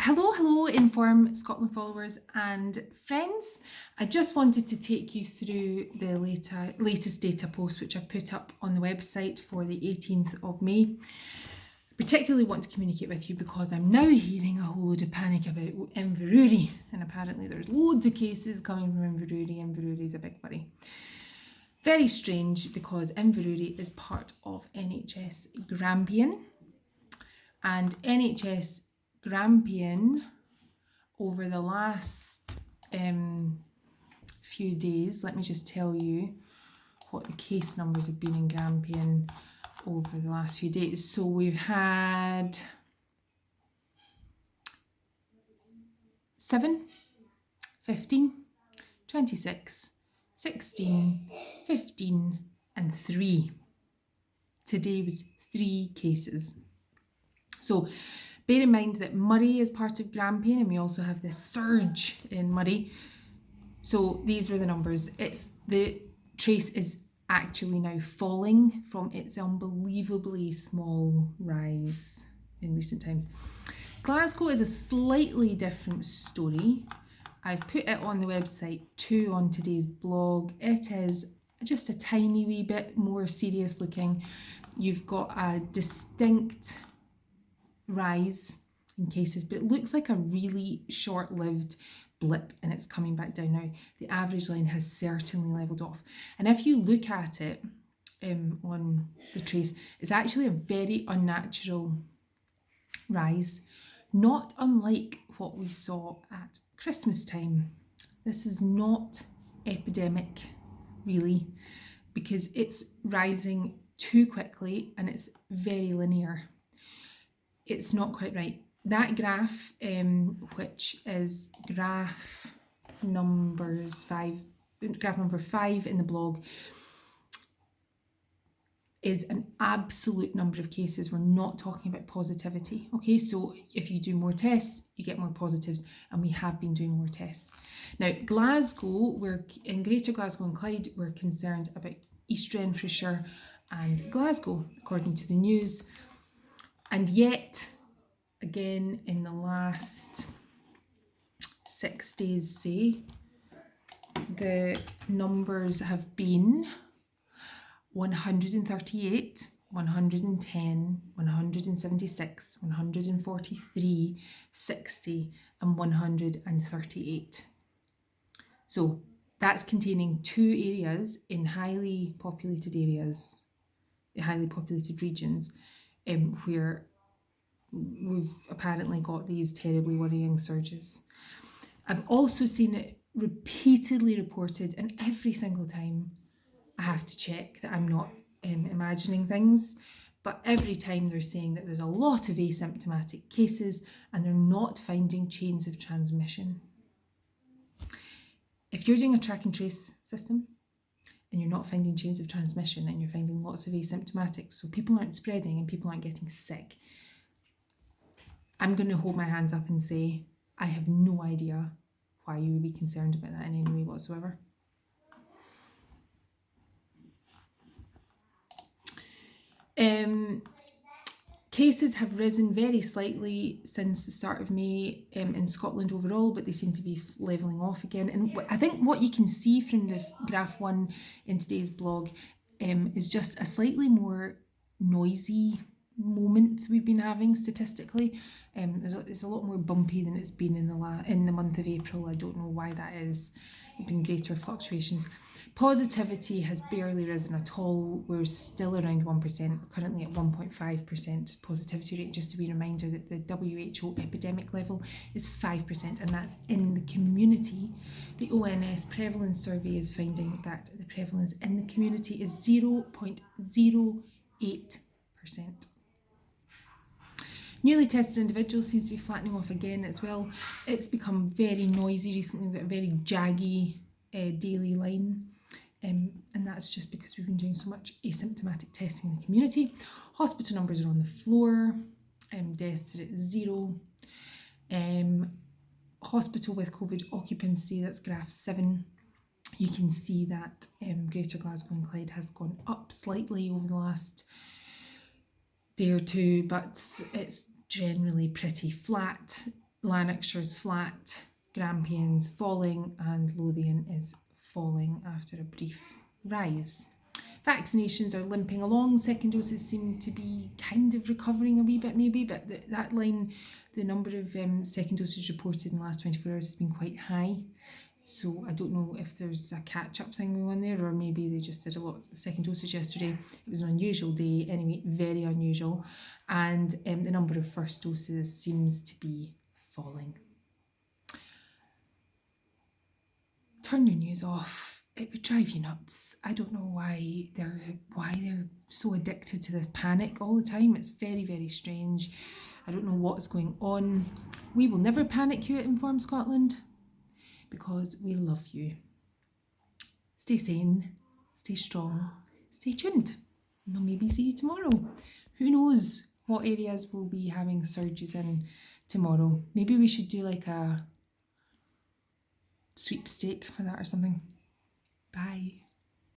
Hello, Inform Scotland followers and friends. I just wanted to take you through the latest data post which I've put up on the website for the 18th of May. I particularly want to communicate with you because I'm now hearing a whole load of panic about Inverurie, and apparently there's loads of cases coming from Inverurie. Inverurie is a big worry. Very strange because Inverurie is part of NHS Grampian, and NHS Grampian over the last few days, let me just tell you what the case numbers have been in Grampian over the last few days. So we've had 7, 15, 26, 16, 15 and 3. Today was 3 cases. So bear in mind that Moray is part of Grampian, and we also have this surge in Moray. So these were the numbers. The trace is actually now falling from its unbelievably small rise in recent times. Glasgow is a slightly different story. I've put it on the website too on today's blog. It is just a tiny wee bit more serious looking. You've got a distinct rise in cases, but it looks like a really short-lived blip and it's coming back down now. The average line has certainly leveled off, and if you look at it on the trace, it's actually a very unnatural rise, not unlike what we saw at Christmas time. This is not epidemic really, because it's rising too quickly and it's very linear. It's not quite right. That graph, which is graph number 5 in the blog, is an absolute number of cases. We're not talking about positivity. Okay, so if you do more tests, you get more positives, and we have been doing more tests. Now, Glasgow, in Greater Glasgow and Clyde, we're concerned about East Renfrewshire and Glasgow, according to the news. And yet, again, in the last 6 days, say, the numbers have been 138, 110, 176, 143, 60 and 138. So that's containing 2 areas in highly populated regions, where we've apparently got these terribly worrying surges. I've also seen it repeatedly reported, and every single time I have to check that I'm not imagining things, but every time they're saying that there's a lot of asymptomatic cases and they're not finding chains of transmission. If you're doing a track and trace system and you're not finding chains of transmission and you're finding lots of asymptomatics, so people aren't spreading and people aren't getting sick, I'm going to hold my hands up and say I have no idea why you would be concerned about that in any way whatsoever. Cases have risen very slightly since the start of May in Scotland overall, but they seem to be levelling off again. And I think what you can see from the graph 1 in today's blog is just a slightly more noisy moment we've been having statistically. It's a lot more bumpy than it's been in the month of April. I don't know why that is. There've been greater fluctuations. Positivity has barely risen at all. We're still around 1%, currently at 1.5% positivity rate. Just to be reminded that the WHO epidemic level is 5%, and that's in the community. The ONS prevalence survey is finding that the prevalence in the community is 0.08%. Newly tested individuals seems to be flattening off again as well. It's become very noisy recently. We've got a very jaggy daily line. And that's just because we've been doing so much asymptomatic testing in the community. Hospital numbers are on the floor. Deaths are at 0. Hospital with COVID occupancy, that's graph 7. You can see that Greater Glasgow and Clyde has gone up slightly over the last day or two, but it's generally pretty flat. Lanarkshire's flat, Grampians falling, and Lothian is falling after a brief rise. Vaccinations are limping along. Second doses seem to be kind of recovering a wee bit maybe, but that line, the number of second doses reported in the last 24 hours has been quite high. So I don't know if there's a catch-up thing going on there, or maybe they just did a lot of second doses yesterday. It was an unusual day, anyway, very unusual. And the number of first doses seems to be falling. Turn your news off. It would drive you nuts. I don't know why they're so addicted to this panic all the time. It's very, very strange. I don't know what's going on. We will never panic you at Inform Scotland, because we love you. Stay sane, stay strong, stay tuned. We'll maybe see you tomorrow. Who knows what areas we'll be having surges in tomorrow. Maybe we should do like a sweepstake for that or something. Bye.